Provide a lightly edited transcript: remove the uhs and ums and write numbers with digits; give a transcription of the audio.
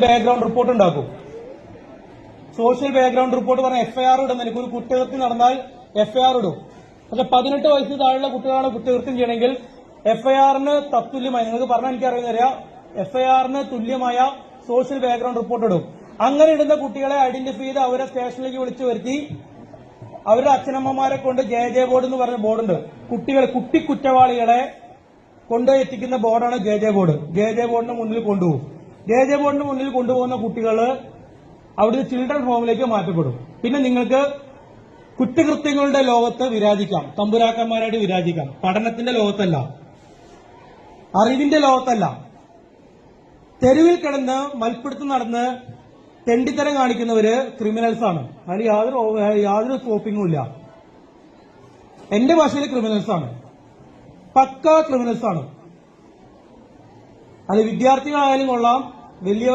Background report ഉണ്ടാക്കും. Social background report പറഞ്ഞ FIR ഇടും. എനിക്കൊരു കുറ്റകൃത്യം നടന്നാൽ എഫ്ഐആർ ഇടും. പക്ഷെ 18 വയസ്സിന് താഴെയുള്ള കുട്ടികളാണ് കുറ്റകൃത്യം ചെയ്യണമെങ്കിൽ എഫ്ഐആറിന് തത്തുല്യമായി, നിങ്ങൾക്ക് പറഞ്ഞാൽ എനിക്കറിയുന്നറിയാം, എഫ്ഐആറിന് തുല്യമായ സോഷ്യൽ ബാക്ക്ഗ്രൗണ്ട് റിപ്പോർട്ട് ഇടും. അങ്ങനെ ഇടുന്ന കുട്ടികളെ ഐഡന്റിഫൈ ചെയ്ത് അവരെ സ്റ്റേഷനിലേക്ക് വിളിച്ചു വരുത്തി അവരുടെ അച്ഛനമ്മമാരെ കൊണ്ട് ജെ ബോർഡ് എന്ന് പറഞ്ഞ ബോർഡുണ്ട്. കുട്ടി കുറ്റവാളികളെ കൊണ്ടുപോയി എത്തിക്കുന്ന ബോർഡാണ് ജെ ബോർഡ്. ജെ ബോർഡിന് മുന്നിൽ കൊണ്ടുപോകും. ജെ ബോർഡിന് മുന്നിൽ കൊണ്ടുപോകുന്ന കുട്ടികൾ അവിടുന്ന് ചിൽഡ്രൻ ഹോമിലേക്ക് മാറ്റപ്പെടും. പിന്നെ നിങ്ങൾക്ക് കുറ്റകൃത്യങ്ങളുടെ ലോകത്ത് വിരാജിക്കാം, തമ്പുരാക്കന്മാരായിട്ട് വിരാജിക്കാം. പഠനത്തിന്റെ ലോകത്തല്ല, അറിവിന്റെ ലോകത്തല്ല. തെരുവിൽ കിടന്ന് മൽപ്പിടുത്തം നടന്ന് തെണ്ടിത്തരം കാണിക്കുന്നവര് ക്രിമിനൽസാണ്. അതിൽ യാതൊരു സ്കോപ്പിംഗും ഇല്ല. എന്റെ ഭാഷയിൽ ക്രിമിനൽസാണ്, പക്ക ക്രിമിനൽസാണ്. അത് വിദ്യാർത്ഥികളായാലും കൊള്ളാം, വലിയവർ